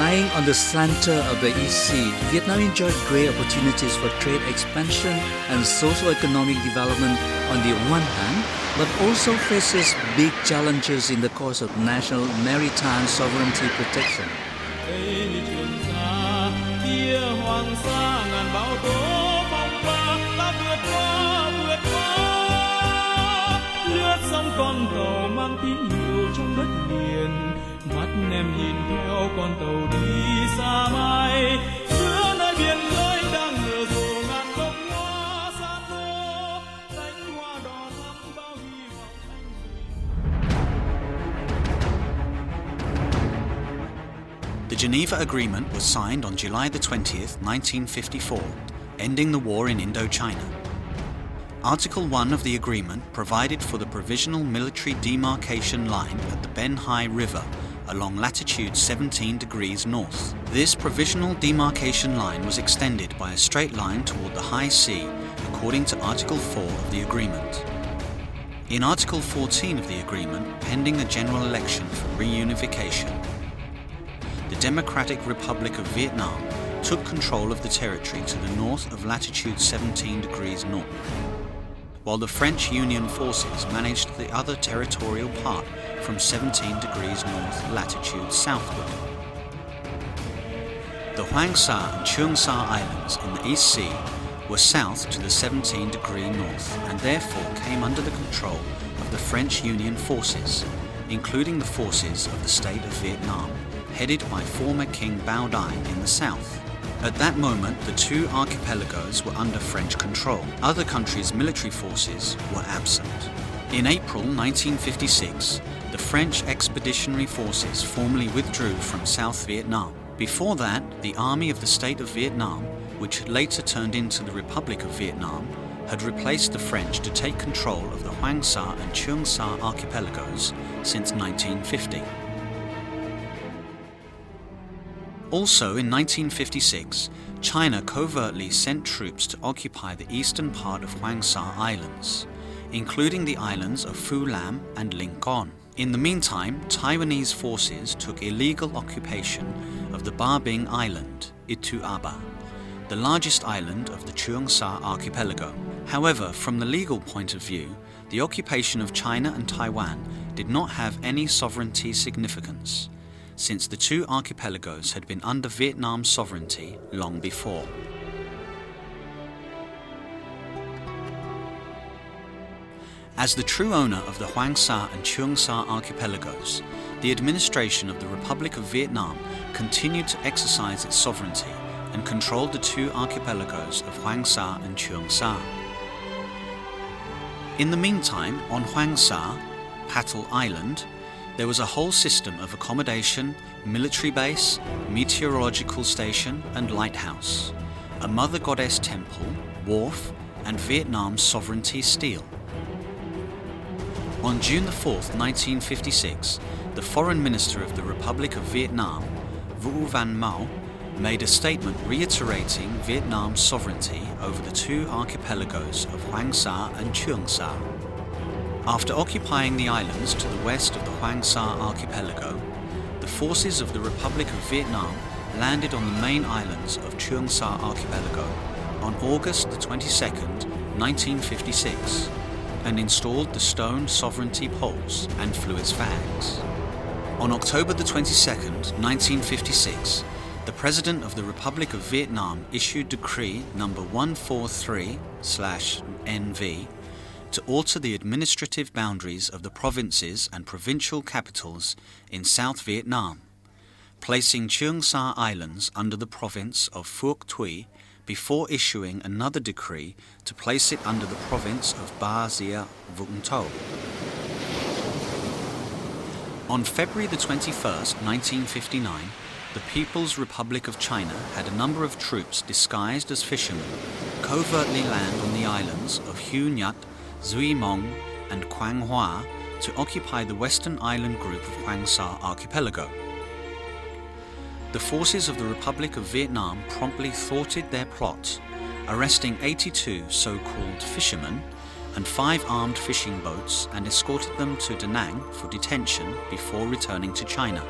Lying on the center of the East Sea, Vietnam enjoyed great opportunities for trade expansion and socio-economic development on the one hand, but also faces big challenges in the course of national maritime sovereignty protection. Đây Trường Sa, kia Hoang Sa, ngàn bão tố phong ba, ta vượt qua, lướt sóng con tàu mang tín hiệu trong đất liền. Mắt em nhìn theo con tàu đi xa mãi, giữa nơi biển lối đang nở rộ ngàn bông hoa san hô, cánh hoa đỏ thắm bao hy vọng anh. The Geneva Agreement was signed on July the 20th, 1954, ending the war in Indochina. Article 1 of the agreement provided for the provisional military demarcation line at the Ben Hai River along latitude 17 degrees north. This provisional demarcation line was extended by a straight line toward the high sea, according to Article 4 of the agreement. In Article 14 of the agreement, pending a general election for reunification, the Democratic Republic of Vietnam took control of the territory to the north of latitude 17 degrees north, while the French Union forces managed the other territorial part from 17 degrees north latitude southward. The Hoang Sa and Truong Sa islands in the East Sea were south to the 17 degree north and therefore came under the control of the French Union forces, including the forces of the state of Vietnam, headed by former King Bao Dai in the south. At that moment, the two archipelagos were under French control. Other countries' military forces were absent. In April 1956, the French Expeditionary Forces formally withdrew from South Vietnam. Before that, the Army of the State of Vietnam, which later turned into the Republic of Vietnam, had replaced the French to take control of the Hoang Sa and Truong Sa archipelagos since 1950. Also in 1956, China covertly sent troops to occupy the eastern part of Hoang Sa Islands, including the islands of Phu Lam and Lincoln. In the meantime, Taiwanese forces took illegal occupation of the Ba Binh Island, Itu Aba, the largest island of the Truong Sa archipelago. However, from the legal point of view, the occupation of China and Taiwan did not have any sovereignty significance, since the two archipelagos had been under Vietnam sovereignty long before. As the true owner of the Hoang Sa and Truong Sa archipelagos, the administration of the Republic of Vietnam continued to exercise its sovereignty and controlled the two archipelagos of Hoang Sa and Truong Sa. In the meantime, on Hoang Sa, Pattel Island, there was a whole system of accommodation, military base, meteorological station and lighthouse, a Mother Goddess temple, wharf and Vietnam's sovereignty stele. On June 4, 1956, the Foreign Minister of the Republic of Vietnam, Vu Van Mao, made a statement reiterating Vietnam's sovereignty over the two archipelagos of Hoang Sa and Truong Sa. After occupying the islands to the west of the Hoang Sa archipelago, the forces of the Republic of Vietnam landed on the main islands of Truong Sa archipelago on August 22, 1956, and installed the stone sovereignty poles and flew its flags. On October 22, 1956, the President of the Republic of Vietnam issued Decree number 143/NV to alter the administrative boundaries of the provinces and provincial capitals in South Vietnam, placing Truong Sa Islands under the province of Phuoc Tuy before issuing another decree to place it under the province of Ba Gia Vũng Tàu. On February 21, 1959, the People's Republic of China had a number of troops disguised as fishermen covertly land on the islands of Hue Nhut, Duy Mong and Quang Hoa to occupy the western island group of Hoang Sa archipelago. The forces of the Republic of Vietnam promptly thwarted their plot, arresting 82 so-called fishermen and 5 armed fishing boats and escorted them to Da Nang for detention before returning to China.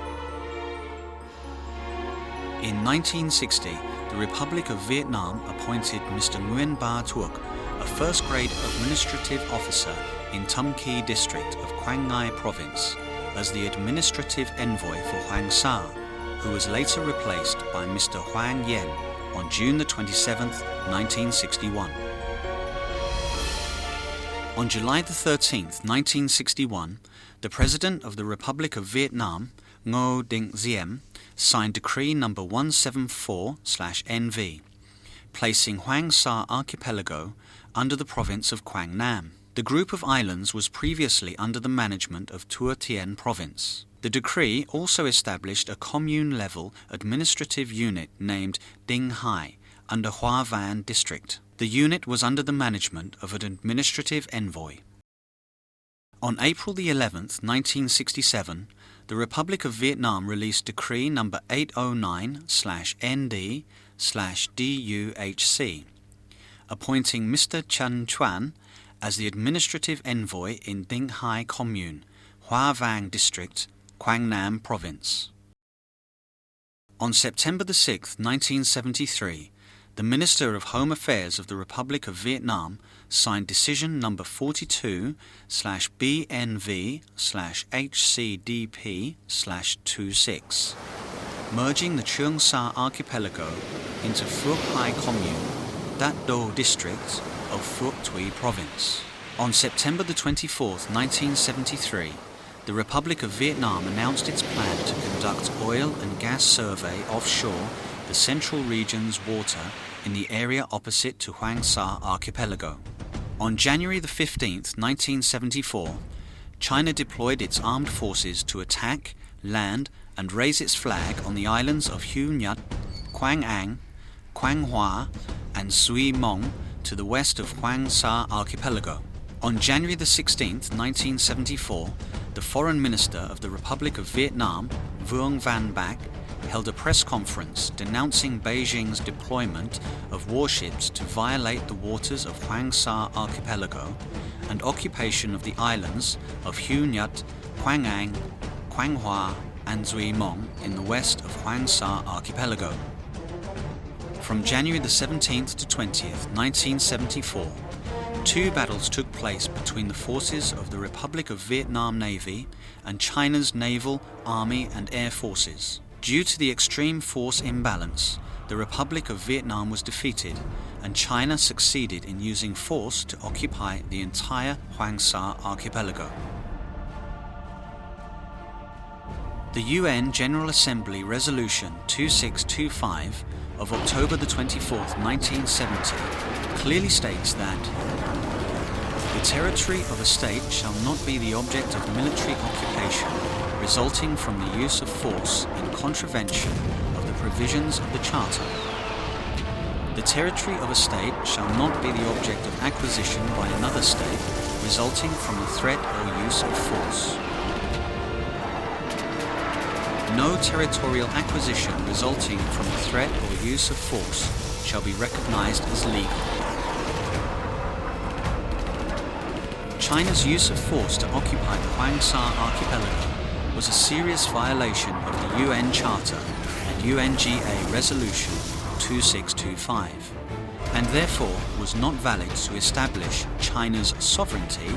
In 1960, the Republic of Vietnam appointed Mr. Nguyen Ba Thuoc, a first-grade administrative officer in Tam Kỳ district of Quang Ngai province, as the administrative envoy for Hoang Sa, who was later replaced by Mr. Hoang Yen on June the 27th, 1961. On July the 13th, 1961, the President of the Republic of Vietnam, Ngo Dinh Diem, signed Decree No. 174/NV, placing Hoang Sa archipelago under the province of Quang Nam. The group of islands was previously under the management of Tuo Tien province. The decree also established a commune-level administrative unit named Dinh Hai under Hoa Van district. The unit was under the management of an administrative envoy. On April the 11th, 1967, the Republic of Vietnam released Decree No. 809/ND/DUHC, appointing Mr. Chun Chuan as the administrative envoy in Dinh Hai Commune, Hoa Vang District, Quang Nam Province. On September the 6th, 1973, the Minister of Home Affairs of the Republic of Vietnam signed Decision No. 42/BNV/HCDP/26, merging the Truong Sa archipelago into Phuoc Hai Commune, Dat Do District of Phuoc Tuy Province. On September the 24th, 1973, the Republic of Vietnam announced its plan to conduct oil and gas survey offshore the central region's water in the area opposite to Hoang Sa archipelago. On January the 15th, 1974, China deployed its armed forces to attack, land, and raise its flag on the islands of Hue Nhat, Quang Anh, Quang Hoa, and Sui Mong to the west of Hoang Sa archipelago. On January the 16th, 1974, the Foreign Minister of the Republic of Vietnam, Vuong Van Bac, held a press conference denouncing Beijing's deployment of warships to violate the waters of Hoang Sa archipelago and occupation of the islands of Hue Nhat, Quang Anh, Quang Hoa, and Sui Mong in the west of Hoang Sa archipelago. From January the 17th to 20th, 1974, two battles took place between the forces of the Republic of Vietnam Navy and China's naval, army, and air forces. Due to the extreme force imbalance, the Republic of Vietnam was defeated, and China succeeded in using force to occupy the entire Hoang Sa archipelago. The UN General Assembly Resolution 2625 of October the 24th, 1970, clearly states that the territory of a state shall not be the object of military occupation resulting from the use of force in contravention of the provisions of the Charter. The territory of a state shall not be the object of acquisition by another state resulting from the threat or use of force. No territorial acquisition resulting from the threat or use of force shall be recognized as legal. China's use of force to occupy the Hoang Sa archipelago was a serious violation of the UN Charter and UNGA Resolution 2625, and therefore was not valid to establish China's sovereignty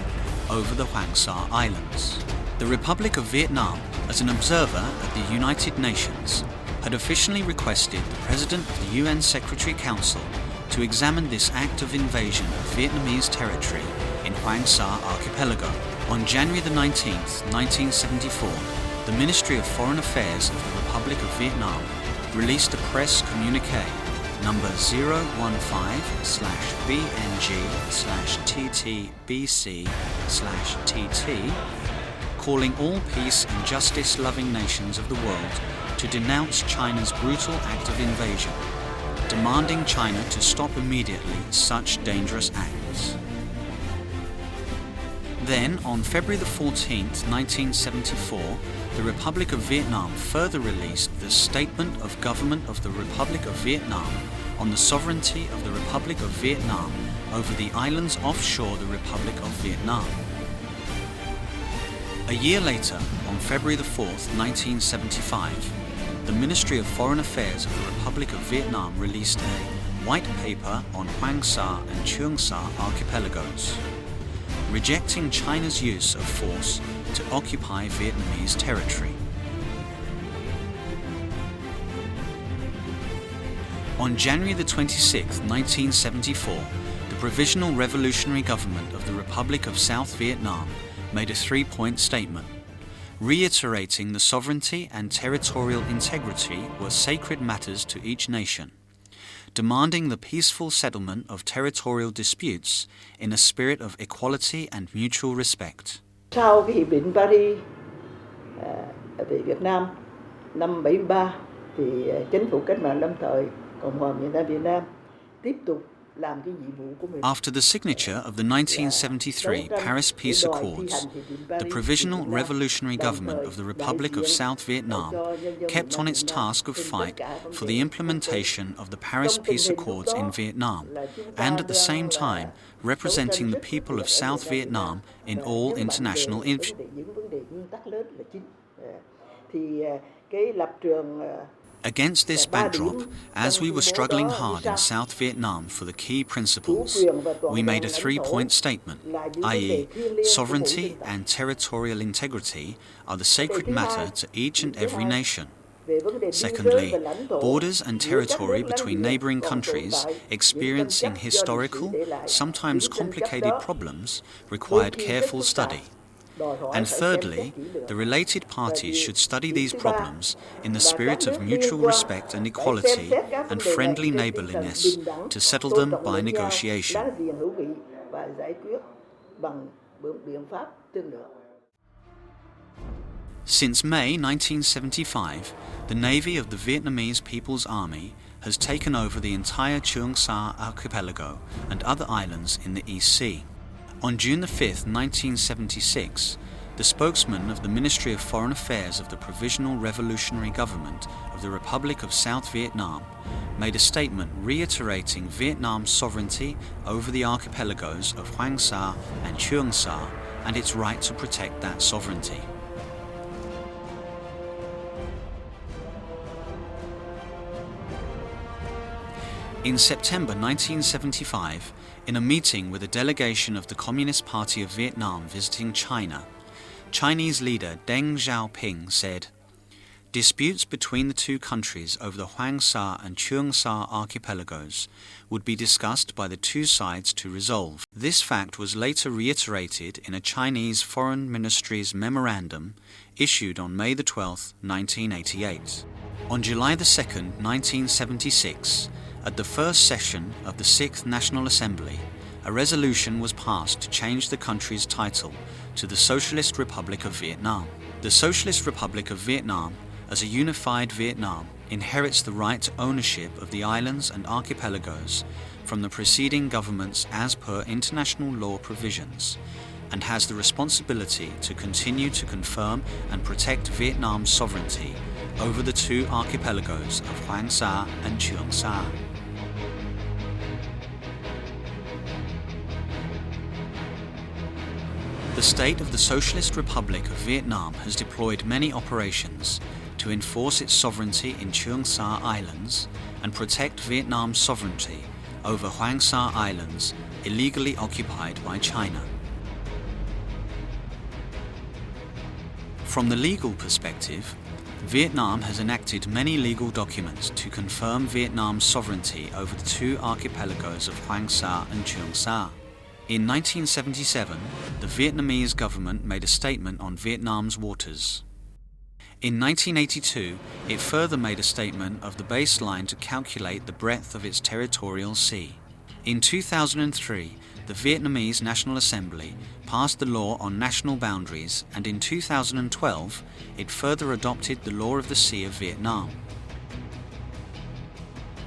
over the Hoang Sa Islands. The Republic of Vietnam, as an observer at the United Nations, had officially requested the President of the UN Secretary Council to examine this act of invasion of Vietnamese territory in Hoang Sa archipelago. On January the 19th, 1974, the Ministry of Foreign Affairs of the Republic of Vietnam released a press communiqué number 015/BNG/TTBC/TT, calling all peace and justice-loving nations of the world to denounce China's brutal act of invasion, demanding China to stop immediately such dangerous acts. Then, on February the 14th, 1974, the Republic of Vietnam further released the Statement of Government of the Republic of Vietnam on the sovereignty of the Republic of Vietnam over the islands offshore the Republic of Vietnam. A year later, on February the 4th, 1975, the Ministry of Foreign Affairs of the Republic of Vietnam released a white paper on Hoang Sa and Truong Sa archipelagos, rejecting China's use of force to occupy Vietnamese territory. On January the 26th, 1974, the Provisional Revolutionary Government of the Republic of South Vietnam made a three-point statement, reiterating the sovereignty and territorial integrity were sacred matters to each nation, demanding the peaceful settlement of territorial disputes in a spirit of equality and mutual respect. Sau cái hiệp định Paris về Việt Nam năm 73 thì chính phủ cách mạng lâm thời Cộng hòa miền Nam Việt Nam tiếp tục. After the signature of the 1973 Paris Peace Accords, the Provisional Revolutionary Government of the Republic of South Vietnam kept on its task of fight for the implementation of the Paris Peace Accords in Vietnam, and at the same time representing the people of South Vietnam in all international Against this backdrop, as we were struggling hard in South Vietnam for the key principles, we made a three-point statement, i.e., sovereignty and territorial integrity are the sacred matter to each and every nation. Secondly, borders and territory between neighboring countries experiencing historical, sometimes complicated problems required careful study. And thirdly, the related parties should study these problems in the spirit of mutual respect and equality and friendly neighbourliness to settle them by negotiation. Since May 1975, the Navy of the Vietnamese People's Army has taken over the entire Truong Sa archipelago and other islands in the East Sea. On June 5, 1976, the spokesman of the Ministry of Foreign Affairs of the Provisional Revolutionary Government of the Republic of South Vietnam made a statement reiterating Vietnam's sovereignty over the archipelagos of Hoang Sa and Truong Sa and its right to protect that sovereignty. In September 1975, in a meeting with a delegation of the Communist Party of Vietnam visiting China, Chinese leader Deng Xiaoping said, "Disputes between the two countries over the Hoang Sa and Truong Sa archipelagos would be discussed by the two sides to resolve." This fact was later reiterated in a Chinese Foreign Ministry's memorandum issued on May 12, 1988. On July 2, 1976, at the first session of the 6th National Assembly, a resolution was passed to change the country's title to the Socialist Republic of Vietnam. The Socialist Republic of Vietnam, as a unified Vietnam, inherits the right to ownership of the islands and archipelagos from the preceding governments as per international law provisions, and has the responsibility to continue to confirm and protect Vietnam's sovereignty over the two archipelagos of Hoang Sa and Truong Sa. The state of the Socialist Republic of Vietnam has deployed many operations to enforce its sovereignty in Truong Sa Islands and protect Vietnam's sovereignty over Hoang Sa Islands illegally occupied by China. From the legal perspective, Vietnam has enacted many legal documents to confirm Vietnam's sovereignty over the two archipelagos of Hoang Sa and Truong Sa. In 1977, the Vietnamese government made a statement on Vietnam's waters. In 1982, it further made a statement of the baseline to calculate the breadth of its territorial sea. In 2003, the Vietnamese National Assembly passed the law on national boundaries, and in 2012, it further adopted the law of the Sea of Vietnam.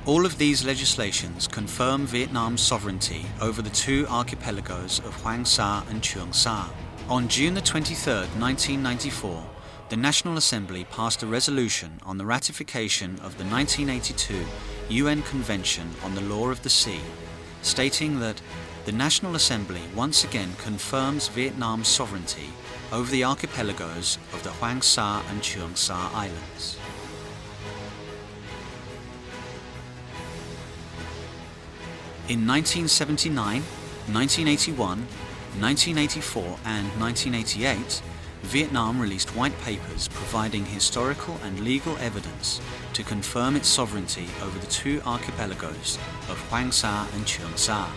All of these legislations confirm Vietnam's sovereignty over the two archipelagos of Hoang Sa and Truong Sa. On June 23, 1994, the National Assembly passed a resolution on the ratification of the 1982 UN Convention on the Law of the Sea, stating that the National Assembly once again confirms Vietnam's sovereignty over the archipelagos of the Hoang Sa and Truong Sa Islands. In 1979, 1981, 1984 and 1988, Vietnam released white papers providing historical and legal evidence to confirm its sovereignty over the two archipelagos of Hoang Sa and Truong Sa.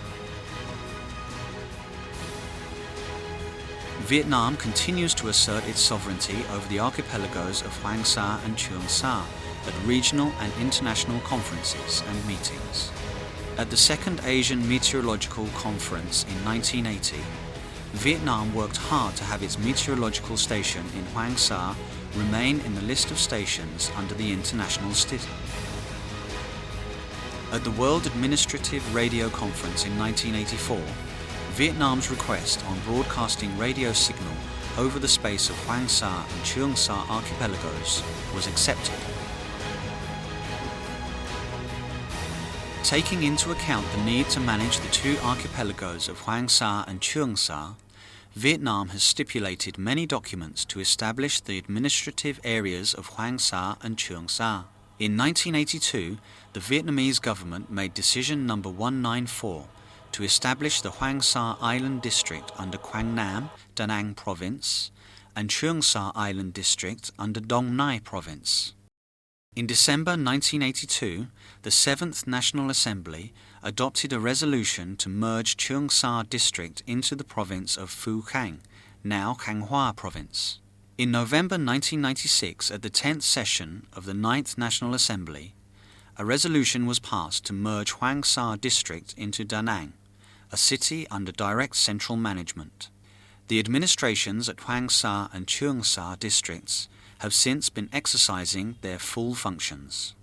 Vietnam continues to assert its sovereignty over the archipelagos of Hoang Sa and Truong Sa at regional and international conferences and meetings. At the Second Asian Meteorological Conference in 1980, Vietnam worked hard to have its meteorological station in Hoang Sa remain in the list of stations under the international STIT. At the World Administrative Radio Conference in 1984, Vietnam's request on broadcasting radio signal over the space of Hoang Sa and Truong Sa archipelagos was accepted. Taking into account the need to manage the two archipelagos of Hoang Sa and Truong Sa, Vietnam has stipulated many documents to establish the administrative areas of Hoang Sa and Truong Sa. In 1982, the Vietnamese government made decision number 194 to establish the Hoang Sa Island District under Quang Nam, Da Nang Province, and Truong Sa Island District under Dong Nai Province. In December 1982, the 7th National Assembly adopted a resolution to merge Truong Sa District into the province of Phu Khanh, now Khanh Hoa Province. In November 1996, at the 10th session of the 9th National Assembly, a resolution was passed to merge Hoang Sa District into Da Nang, a city under direct central management. The administrations at Hoang Sa and Truong Sa districts have since been exercising their full functions.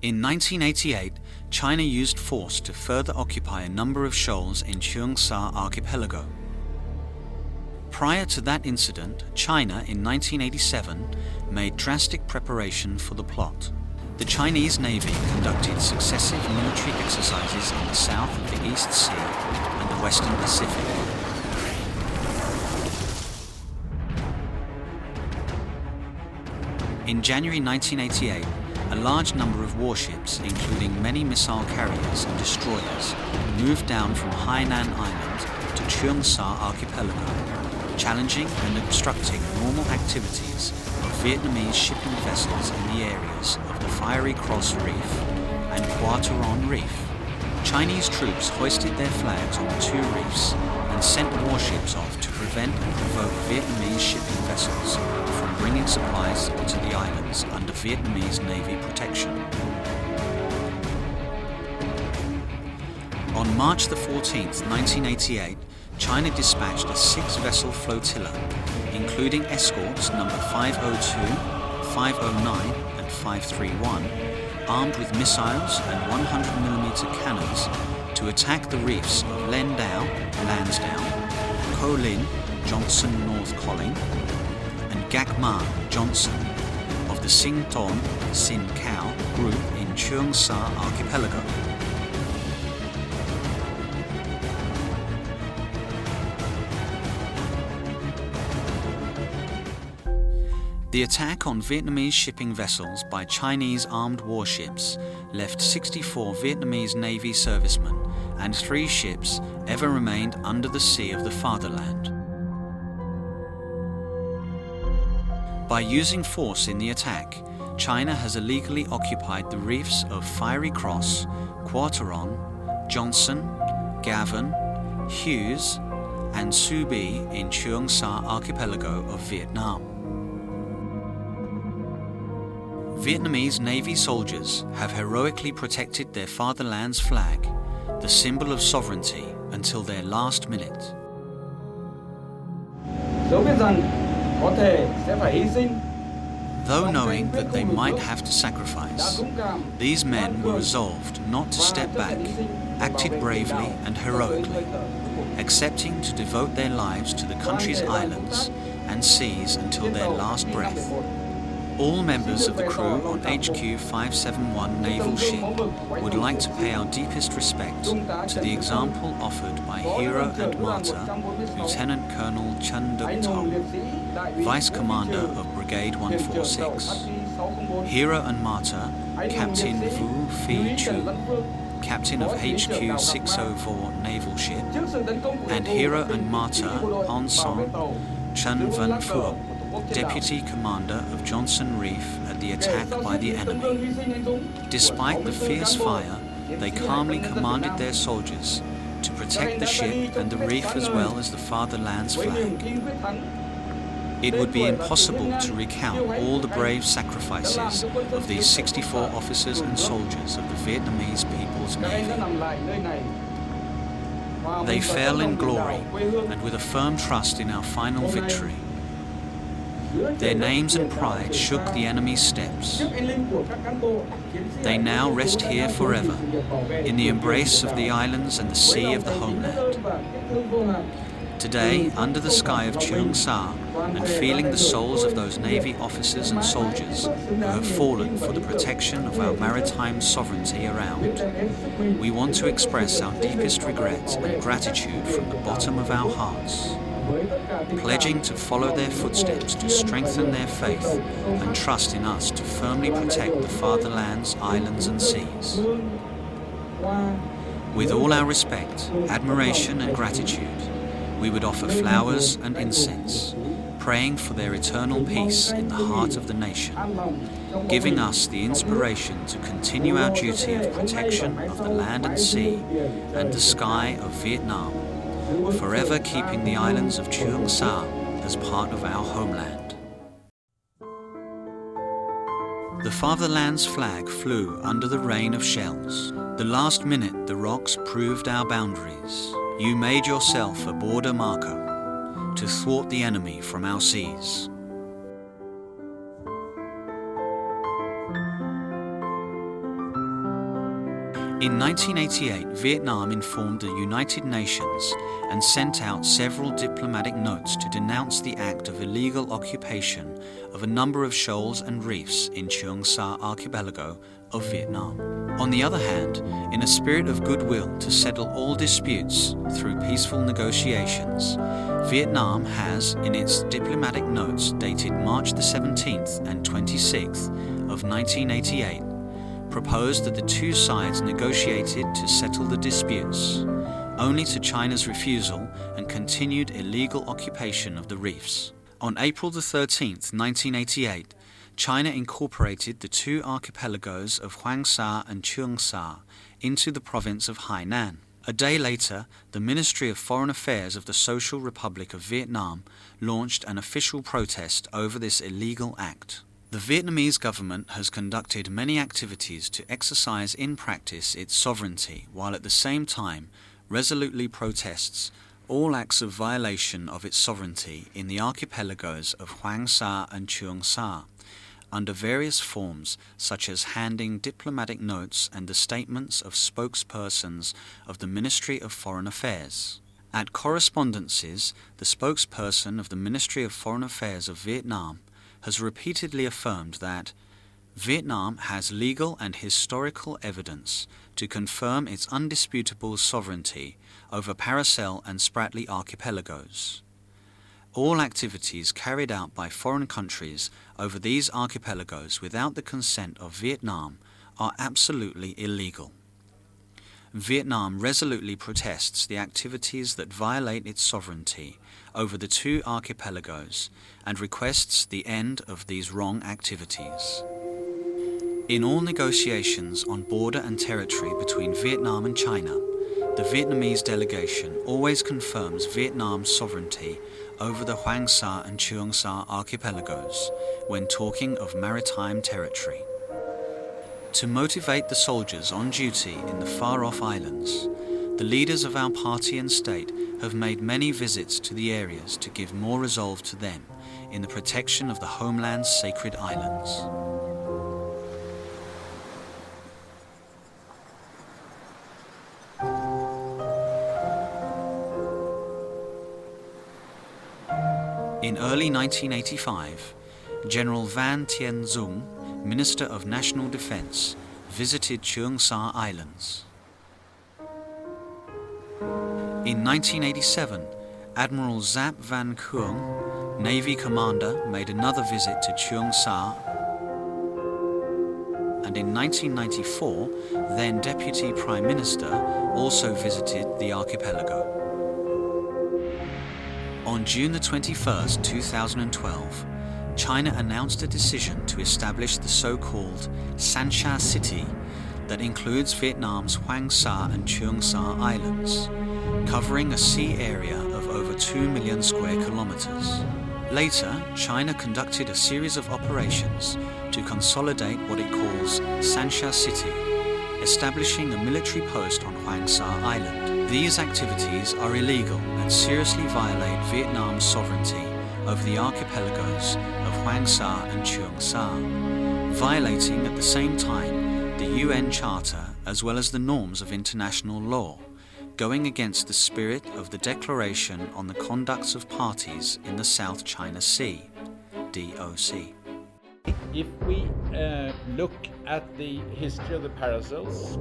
In 1988, China used force to further occupy a number of shoals in Truong Sa archipelago. Prior to that incident, China in 1987 made drastic preparation for the plot. The Chinese Navy conducted successive military exercises in the south of the East Sea and the Western Pacific. In January 1988, a large number of warships, including many missile carriers and destroyers, moved down from Hainan Island to Truong Sa archipelago, challenging and obstructing normal activities of Vietnamese shipping vessels in the areas of the Fiery Cross Reef and Qua Turon Reef. Chinese troops hoisted their flags on the two reefs and sent warships off to prevent and provoke Vietnamese shipping vessels from bringing supplies to the islands under Vietnamese Navy protection. On March the 14th, 1988, China dispatched a 6-vessel flotilla, including escorts number 502, 509 and 531, armed with missiles and 100mm cannons to attack the reefs of Len Dao, Lansdowne, Ko Lin, Johnson North Colling, and Gak Ma, Johnson, of the Sing Ton, Sin Cao group in Truong Sa archipelago. The attack on Vietnamese shipping vessels by Chinese armed warships left 64 Vietnamese Navy servicemen and 3 ships ever remained under the sea of the fatherland. By using force in the attack, China has illegally occupied the reefs of Fiery Cross, Qua Turon, Johnson, Gavin, Hughes, and Su Bi in Truong Sa archipelago of Vietnam. Vietnamese Navy soldiers have heroically protected their fatherland's flag, the symbol of sovereignty, until their last minute. Though knowing that they might have to sacrifice, these men were resolved not to step back, acted bravely and heroically, accepting to devote their lives to the country's islands and seas until their last breath. All members of the crew on HQ 571 naval ship would like to pay our deepest respect to the example offered by hero and martyr Lieutenant Colonel Chun Duk Tong, Vice Commander of Brigade 146. Hero and martyr Captain Vu Phi Chu, captain of HQ 604 naval ship, and hero and martyr Hoang Sa Chen Van Phuoc, deputy commander of Johnson Reef at the attack by the enemy. Despite the fierce fire, they calmly commanded their soldiers to protect the ship and the reef as well as the fatherland's flag. It would be impossible to recount all the brave sacrifices of these 64 officers and soldiers of the Vietnamese People's Navy. They fell in glory and with a firm trust in our final victory. Their names and pride shook the enemy's steps. They now rest here forever, in the embrace of the islands and the sea of the homeland. Today, under the sky of Truong Sa, and feeling the souls of those Navy officers and soldiers who have fallen for the protection of our maritime sovereignty around, we want to express our deepest regret and gratitude from the bottom of our hearts, pledging to follow their footsteps to strengthen their faith and trust in us to firmly protect the fatherland's islands and seas. With all our respect, admiration and gratitude, we would offer flowers and incense, praying for their eternal peace in the heart of the nation, giving us the inspiration to continue our duty of protection of the land and sea and the sky of Vietnam, forever keeping the islands of Truong Sa as part of our homeland. The fatherland's flag flew under the rain of shells. The last minute the rocks proved our boundaries. You made yourself a border marker to thwart the enemy from our seas. In 1988, Vietnam informed the United Nations and sent out several diplomatic notes to denounce the act of illegal occupation of a number of shoals and reefs in Truong Sa archipelago of Vietnam. On the other hand, in a spirit of goodwill to settle all disputes through peaceful negotiations, Vietnam has, in its diplomatic notes dated March the 17th and 26th of 1988, proposed that the two sides negotiated to settle the disputes, only to China's refusal and continued illegal occupation of the reefs. On April the 13th, 1988, China incorporated the two archipelagos of Hoang Sa and Truong Sa into the province of Hainan. A day later, the Ministry of Foreign Affairs of the Social Republic of Vietnam launched an official protest over this illegal act. The Vietnamese government has conducted many activities to exercise in practice its sovereignty, while at the same time resolutely protests all acts of violation of its sovereignty in the archipelagos of Hoang Sa and Truong Sa, under various forms such as handing diplomatic notes and the statements of spokespersons of the Ministry of Foreign Affairs. At correspondences, the spokesperson of the Ministry of Foreign Affairs of Vietnam has repeatedly affirmed that Vietnam has legal and historical evidence to confirm its undisputable sovereignty over Paracels and Spartlys archipelagos. All activities carried out by foreign countries over these archipelagos without the consent of Vietnam are absolutely illegal. Vietnam resolutely protests the activities that violate its sovereignty over the two archipelagos and requests the end of these wrong activities. In all negotiations on border and territory between Vietnam and China, the Vietnamese delegation always confirms Vietnam's sovereignty over the Hoang Sa and Truong Sa archipelagos when talking of maritime territory. To motivate the soldiers on duty in the far-off islands, the leaders of our party and state have made many visits to the areas to give more resolve to them in the protection of the homeland's sacred islands. In early 1985, General Van Tien Dung, Minister of National Defense, visited Truong Sa Islands. In 1987, Admiral Giap Van Cuong, Navy Commander, made another visit to Truong Sa and in 1994, then Deputy Prime Minister also visited the archipelago. On June the 21st, 2012, China announced a decision to establish the so-called Sa City that includes Vietnam's Hoang Sa and Truong Sa islands, covering a sea area of over 2 million square kilometers. Later, China conducted a series of operations to consolidate what it calls Sa City, establishing a military post on Hoang Sa Island. These activities are illegal and seriously violate Vietnam's sovereignty over the archipelagos of Hoang Sa and Truong Sa, violating at the same time the UN Charter as well as the norms of international law, going against the spirit of the Declaration on the Conducts of Parties in the South China Sea, DOC. If we look at the history of the Paracels,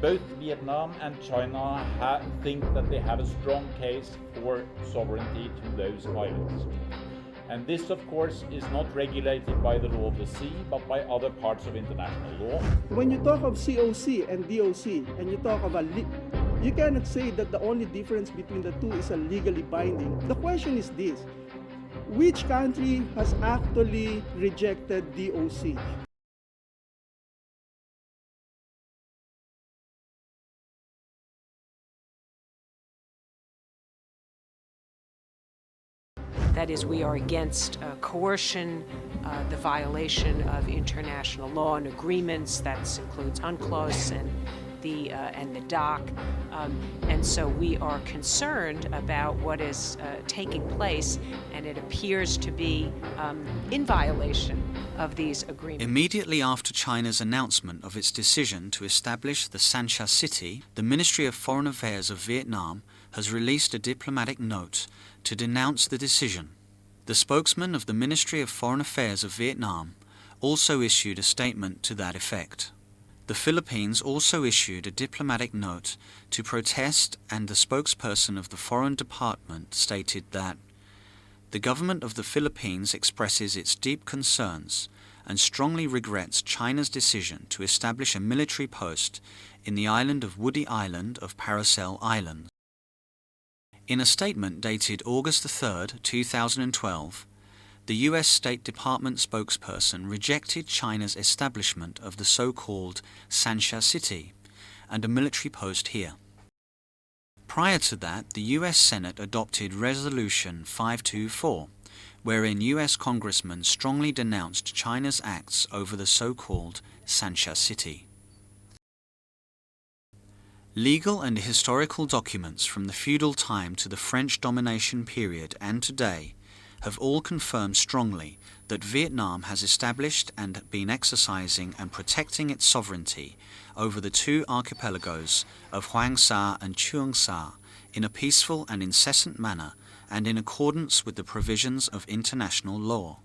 both Vietnam and China think that they have a strong case for sovereignty to those islands. And this, of course, is not regulated by the law of the sea, but by other parts of international law. When you talk of COC and DOC, and you talk about you cannot say that the only difference between the two is a legally binding. The question is this: which country has actually rejected DOC? That is, we are against coercion, the violation of international law and agreements. That includes UNCLOS and the DOC, and so we are concerned about what is taking place, and it appears to be in violation of these agreements. Immediately after China's announcement of its decision to establish the Sa City, the Ministry of Foreign Affairs of Vietnam has released a diplomatic note to denounce the decision. The spokesman of the Ministry of Foreign Affairs of Vietnam also issued a statement to that effect. The Philippines also issued a diplomatic note to protest, and the spokesperson of the Foreign Department stated that the government of the Philippines expresses its deep concerns and strongly regrets China's decision to establish a military post in the island of Woody Island of Paracel Islands. In a statement dated August 3, 2012, the U.S. State Department spokesperson rejected China's establishment of the so-called Sa City and a military post here. Prior to that, the U.S. Senate adopted Resolution 524, wherein U.S. congressmen strongly denounced China's acts over the so-called Sa City. Legal and historical documents from the feudal time to the French domination period and today have all confirmed strongly that Vietnam has established and been exercising and protecting its sovereignty over the two archipelagos of Hoang Sa and Truong Sa in a peaceful and incessant manner and in accordance with the provisions of international law.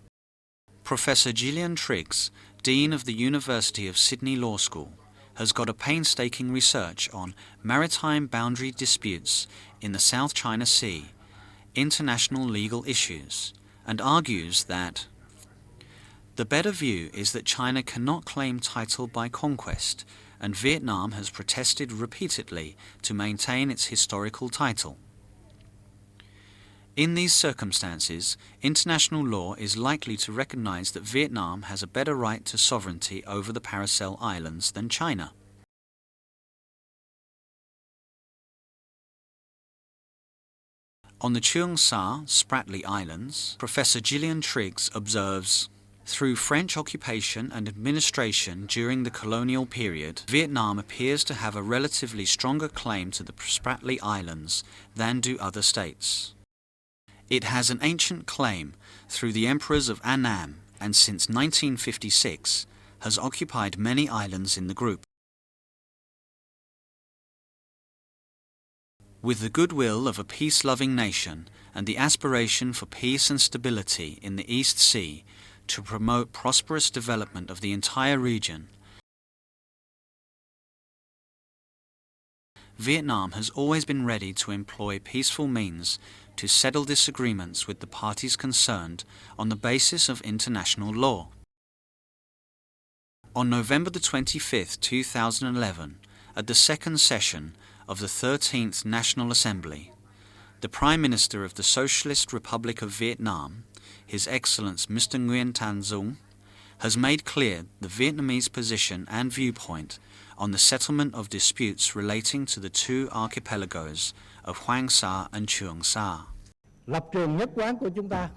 Professor Gillian Triggs, Dean of the University of Sydney Law School, has got a painstaking research on maritime boundary disputes in the South China Sea, international legal issues, and argues that the better view is that China cannot claim title by conquest, and Vietnam has protested repeatedly to maintain its historical title. In these circumstances, international law is likely to recognize that Vietnam has a better right to sovereignty over the Paracel Islands than China. On the Truong Sa, Spartlys Islands, Professor Gillian Triggs observes, through French occupation and administration during the colonial period, Vietnam appears to have a relatively stronger claim to the Spartlys Islands than do other states. It has an ancient claim through the emperors of Annam, and since 1956 has occupied many islands in the group. With the goodwill of a peace-loving nation and the aspiration for peace and stability in the East Sea to promote prosperous development of the entire region, Vietnam has always been ready to employ peaceful means to settle disagreements with the parties concerned on the basis of international law. On November the 25th, 2011, at the second session of the 13th National Assembly, the Prime Minister of the Socialist Republic of Vietnam, His Excellency Mr. Nguyen Thanh Dung, has made clear the Vietnamese position and viewpoint on the settlement of disputes relating to the two archipelagos of Hoang Sa and Truong Sa. Lập trường nhất quán của chúng ta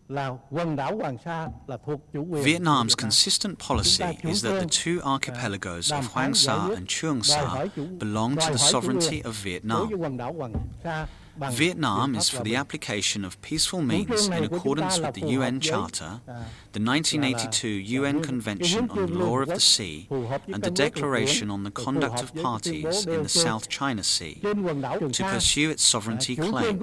là quần đảo Hoàng Sa là thuộc chủ quyền. Vietnam's consistent policy is that the two archipelagos of Hoang Sa and Truong Sa belong to the sovereignty of Vietnam. Vietnam is for the application of peaceful means in accordance with the UN Charter, the 1982 UN Convention on the Law of the Sea, and the Declaration on the Conduct of Parties in the South China Sea, to pursue its sovereignty claim.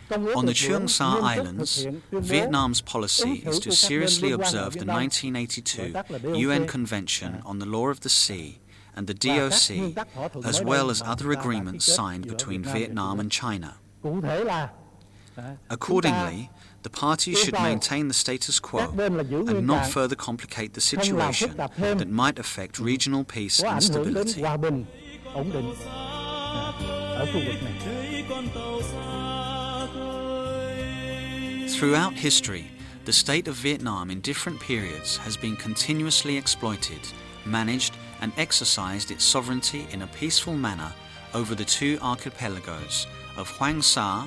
On the Truong Sa Islands, Vietnam's policy is to seriously observe the 1982 UN Convention on the Law of the Sea and the DOC, as well as other agreements signed between Vietnam and China. Accordingly, the parties should maintain the status quo and not further complicate the situation that might affect regional peace and stability. Throughout history, the state of Vietnam in different periods has been continuously exploited, managed and exercised its sovereignty in a peaceful manner over the two archipelagos of Hoang Sa